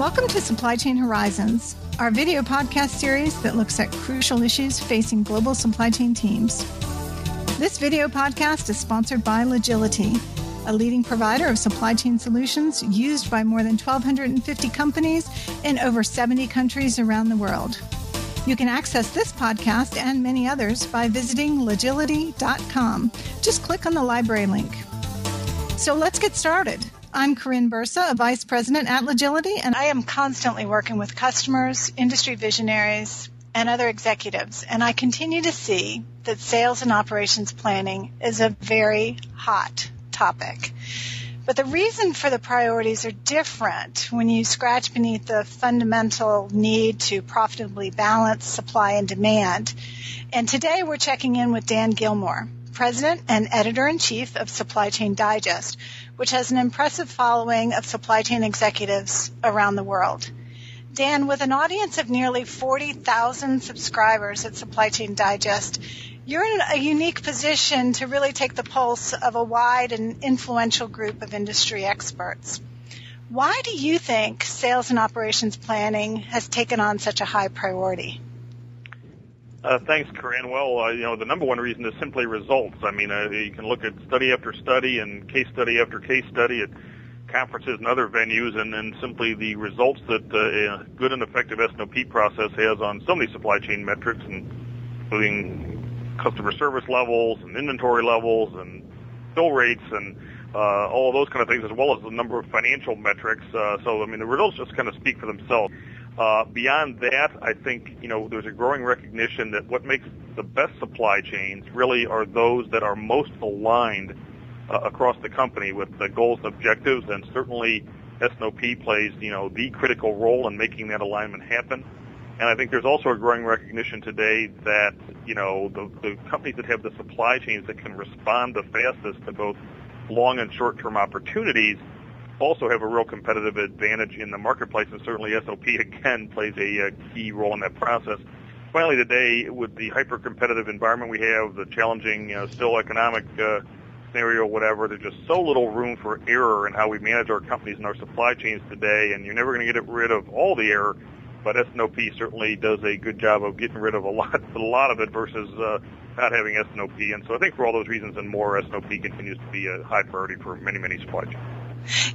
Welcome to Supply Chain Horizons, our video podcast series that looks at crucial issues facing global supply chain teams. This video podcast is sponsored by Logility, a leading provider of supply chain solutions used by more than 1,250 companies in over 70 countries around the world. You can access this podcast and many others by visiting logility.com. Just click on the library link. So let's get started. I'm Corinne Bursa, a Vice President at Logility, and I am constantly working with customers, industry visionaries, and other executives. And I continue to see that sales and operations planning is a very hot topic. But the reason for the priorities are different when you scratch beneath the fundamental need to profitably balance supply and demand. And today we're checking in with Dan Gilmore, President and Editor-in-Chief of Supply Chain Digest, which has an impressive following of supply chain executives around the world. Dan, with an audience of nearly 40,000 subscribers at Supply Chain Digest, you're in a unique position to really take the pulse of a wide and influential group of industry experts. Why do you think sales and operations planning has taken on such a high priority? Thanks, Karin. Well, the number one reason is simply results. I mean, you can look at study after study and case study after case study at conferences and other venues, and simply the results that a good and effective S&OP process has on so many supply chain metrics, including customer service levels and inventory levels and fill rates and all of those kind of things, as well as the number of financial metrics. The results just kind of speak for themselves. Beyond that, I think, there's a growing recognition that what makes the best supply chains really are those that are most aligned across the company with the goals and objectives, and certainly S&OP plays, the critical role in making that alignment happen. And I think there's also a growing recognition today that, the companies that have the supply chains that can respond the fastest to both long and short-term opportunities also have a real competitive advantage in the marketplace, and certainly S&OP, again, plays a key role in that process. Finally, today, with the hyper-competitive environment we have, the challenging, still economic scenario, whatever, there's just so little room for error in how we manage our companies and our supply chains today, and you're never going to get rid of all the error, but S&OP certainly does a good job of getting rid of a lot of it versus not having S&OP. And so I think for all those reasons and more, S&OP continues to be a high priority for many, many supply chains.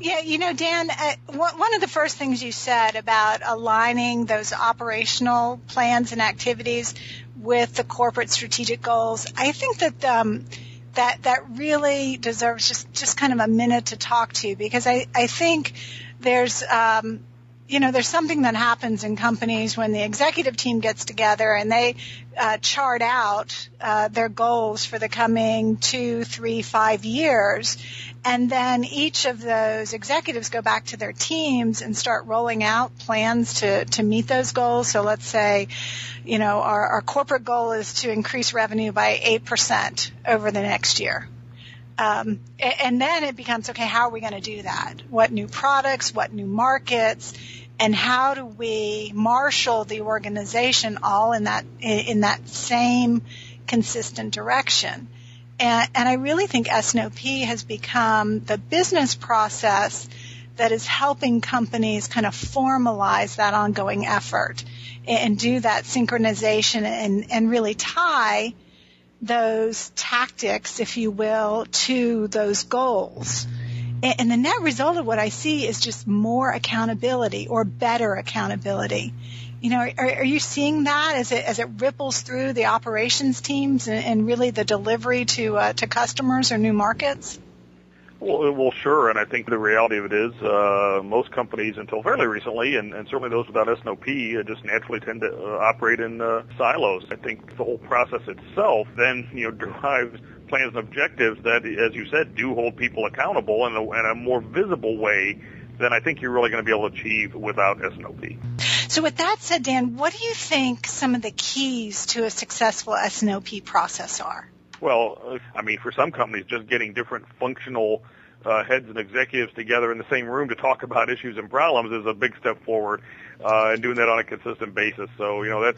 Yeah, Dan, one of the first things you said about aligning those operational plans and activities with the corporate strategic goals, I think that that really deserves just kind of a minute to talk to, because I think there's there's something that happens in companies when the executive team gets together and they chart out their goals for the coming 2, 3, 5 years. And then each of those executives go back to their teams and start rolling out plans to meet those goals. So let's say, our corporate goal is to increase revenue by 8% over the next year. And then it becomes, okay, how are we going to do that? What new products, what new markets, and how do we marshal the organization all in that same consistent direction? And I really think S&OP has become the business process that is helping companies kind of formalize that ongoing effort and do that synchronization and really tie those tactics, if you will, to those goals. And the net result of what I see is just more accountability or better accountability. Are you seeing that as it ripples through the operations teams and really the delivery to customers or new markets? Well, sure, and I think the reality of it is most companies until fairly recently, and certainly those without S&OP, just naturally tend to operate in silos. I think the whole process itself then derives plans and objectives that, as you said, do hold people accountable in a more visible way than I think you're really going to be able to achieve without S&OP. So with that said, Dan, what do you think some of the keys to a successful S&OP process are? Well, for some companies, just getting different functional heads and executives together in the same room to talk about issues and problems is a big step forward, and doing that on a consistent basis. So, that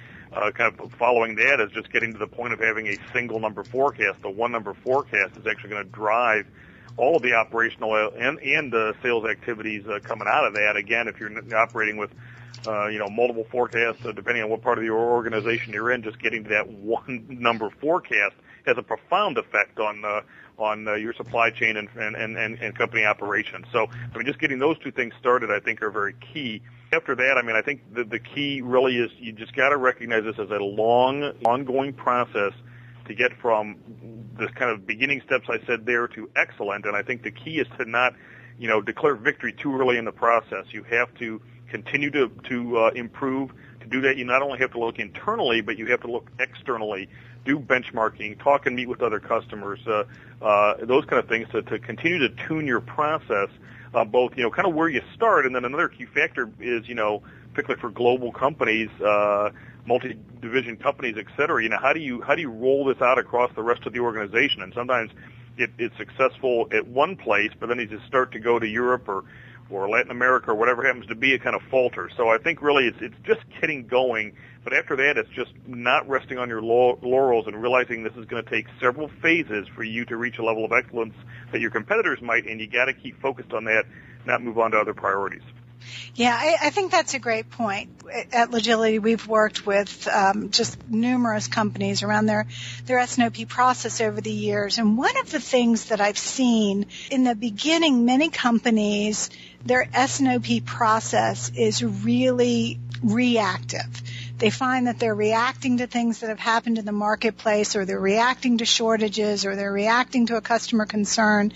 kind of following that is just getting to the point of having a single number forecast. The one number forecast is actually going to drive all of the operational and sales activities coming out of that. Again, if you're operating with multiple forecasts, depending on what part of your organization you're in, just getting to that one number forecast has a profound effect on your supply chain and company operations. So, just getting those two things started, I think, are very key. After that, I think the key really is you just got to recognize this as a long, ongoing process to get from the kind of beginning steps I said there to excellent. And I think the key is to not, declare victory too early in the process. You have to continue to improve. To do that, you not only have to look internally, but you have to look externally, do benchmarking, talk and meet with other customers, those kind of things to continue to tune your process, both, kind of where you start. And then another key factor is, particularly for global companies, multi-division companies, et cetera, how do you roll this out across the rest of the organization? And sometimes it's successful at one place, but then as you start to go to Europe or Latin America or whatever it happens to be, it kind of falters. So I think really it's just getting going, but after that it's just not resting on your laurels and realizing this is going to take several phases for you to reach a level of excellence that your competitors might, and you got to keep focused on that, not move on to other priorities. Yeah, I think that's a great point. At Logility, we've worked with just numerous companies around their S&OP process over the years. And one of the things that I've seen in the beginning, many companies, their S&OP process is really reactive. They find that they're reacting to things that have happened in the marketplace, or they're reacting to shortages, or they're reacting to a customer concern.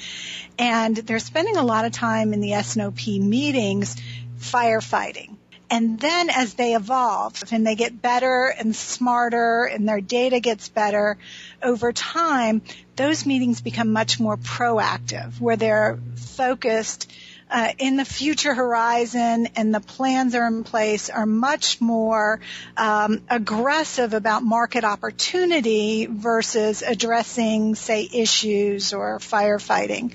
And they're spending a lot of time in the S&OP meetings firefighting. And then as they evolve and they get better and smarter and their data gets better over time, those meetings become much more proactive, where they're focused in the future horizon, and the plans are in place, are much more aggressive about market opportunity versus addressing, say, issues or firefighting.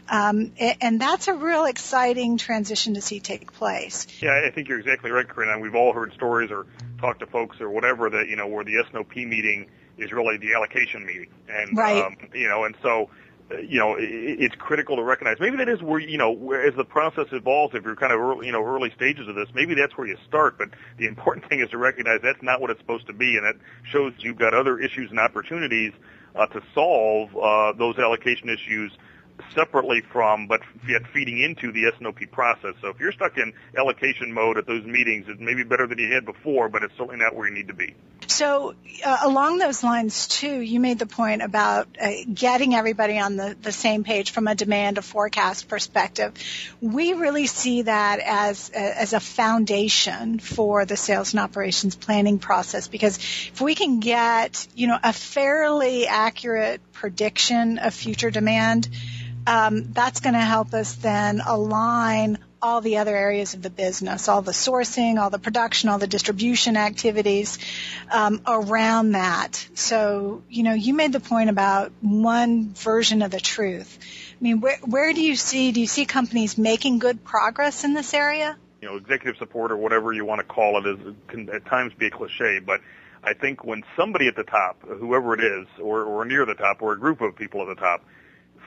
And that's a real exciting transition to see take place. Yeah, I think you're exactly right, Corinne. And we've all heard stories or talked to folks or whatever that, where the S&OP meeting is really the allocation meeting. And, right. And so, it's critical to recognize. Maybe that is where, where as the process evolves, if you're kind of early stages of this, maybe that's where you start. But the important thing is to recognize that's not what it's supposed to be. And it shows you've got other issues and opportunities to solve those allocation issues separately from, but yet feeding into the S&OP process. So if you're stuck in allocation mode at those meetings, it may be better than you had before, but it's certainly not where you need to be. So along those lines, too, you made the point about getting everybody on the same page from a demand to forecast perspective. We really see that as a foundation for the sales and operations planning process, because if we can get, a fairly accurate prediction of future demand, that's going to help us then align all the other areas of the business, all the sourcing, all the production, all the distribution activities around that. So, you made the point about one version of the truth. I mean, where do you see companies making good progress in this area? Executive support or whatever you want to call it can at times be a cliche, but I think when somebody at the top, whoever it is, or near the top, or a group of people at the top,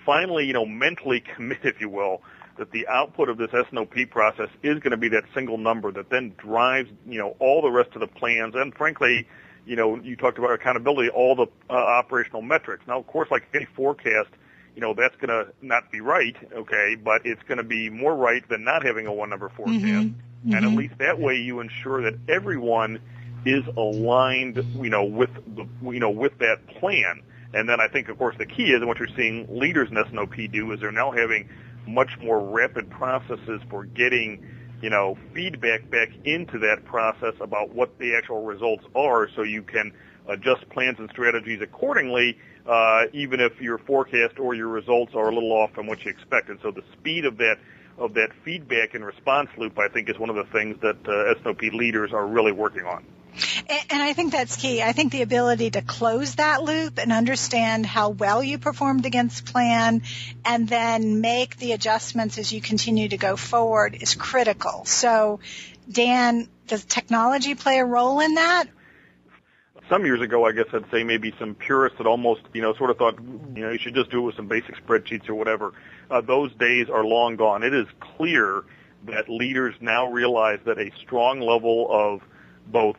finally, mentally commit, if you will, that the output of this S&OP process is going to be that single number that then drives, all the rest of the plans. And frankly, you talked about accountability, all the operational metrics. Now, of course, like any forecast, that's going to not be right, okay, but it's going to be more right than not having a one-number forecast. Mm-hmm. And at least that way you ensure that everyone is aligned, with that plan. And then I think, of course, the key is, and what you're seeing leaders in S&OP do, is they're now having much more rapid processes for getting, feedback back into that process about what the actual results are, so you can adjust plans and strategies accordingly, even if your forecast or your results are a little off from what you expected. So the speed of that feedback and response loop, I think, is one of the things that S&OP leaders are really working on. And I think that's key. I think the ability to close that loop and understand how well you performed against plan, and then make the adjustments as you continue to go forward, is critical. So, Dan, does technology play a role in that? Some years ago, I guess I'd say maybe some purists that almost, sort of thought, you should just do it with some basic spreadsheets or whatever. those days are long gone. It is clear that leaders now realize that a strong level of both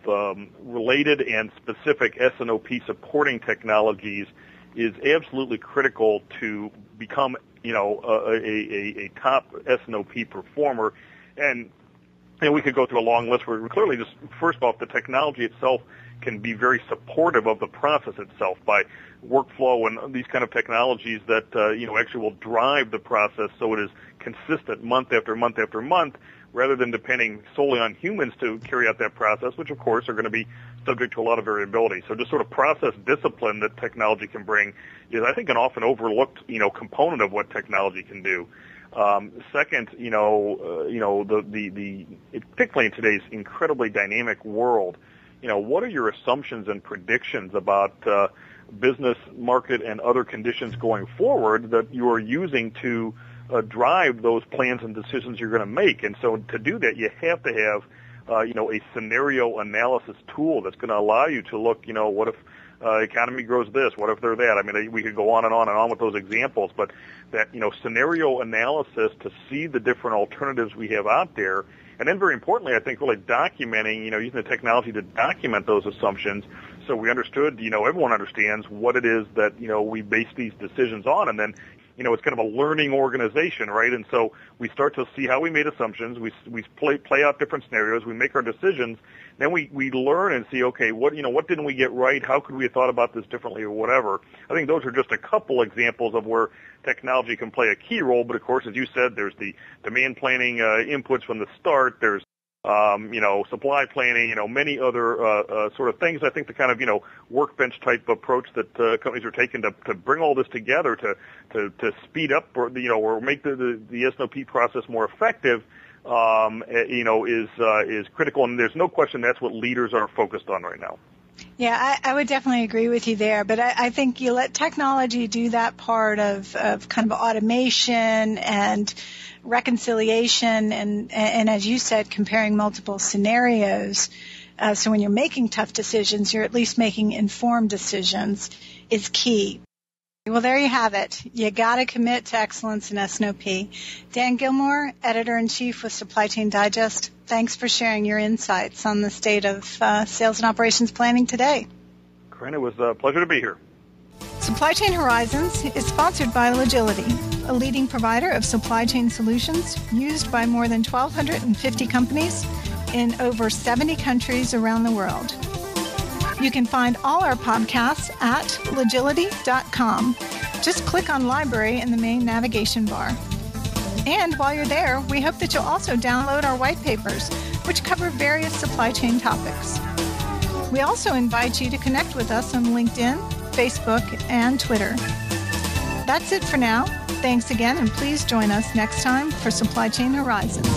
related and specific S&OP supporting technologies is absolutely critical to become, a top S&OP performer. And we could go through a long list where clearly just, first off, the technology itself can be very supportive of the process itself by workflow and these kind of technologies that, actually will drive the process so it is consistent month after month after month, rather than depending solely on humans to carry out that process, which of course are going to be subject to a lot of variability. So just sort of process discipline that technology can bring is, I think, an often overlooked, component of what technology can do. Second, particularly in today's incredibly dynamic world, what are your assumptions and predictions about business, market, and other conditions going forward that you are using to drive those plans and decisions you're going to make? And so to do that, you have to have, a scenario analysis tool that's going to allow you to look, what if economy grows this? What if they're that? I mean, we could go on and on and on with those examples, but that, scenario analysis to see the different alternatives we have out there. And then very importantly, I think really documenting, using the technology to document those assumptions so we understood, everyone understands what it is that, we base these decisions on. And then, it's kind of a learning organization, right? And so we start to see how we made assumptions. We play out different scenarios. We make our decisions. Then we learn and see, okay, what didn't we get right? How could we have thought about this differently or whatever? I think those are just a couple examples of where technology can play a key role. But of course, as you said, there's the demand planning inputs from the start. There's supply planning, many other sort of things. I think the kind of, workbench type approach that companies are taking to bring all this together to speed up or make the S&OP process more effective, is critical. And there's no question that's what leaders are focused on right now. Yeah, I would definitely agree with you there. But I think you let technology do that part of kind of automation and reconciliation and as you said, comparing multiple scenarios. So when you're making tough decisions, you're at least making informed decisions is key. Well, there you have it. You got to commit to excellence in S&OP. Dan Gilmore, Editor-in-Chief with Supply Chain Digest, thanks for sharing your insights on the state of sales and operations planning today. Corinne, it was a pleasure to be here. Supply Chain Horizons is sponsored by Logility, a leading provider of supply chain solutions used by more than 1,250 companies in over 70 countries around the world. You can find all our podcasts at logility.com. Just click on Library in the main navigation bar. And while you're there, we hope that you'll also download our white papers, which cover various supply chain topics. We also invite you to connect with us on LinkedIn, Facebook, and Twitter. That's it for now. Thanks again, and please join us next time for Supply Chain Horizons.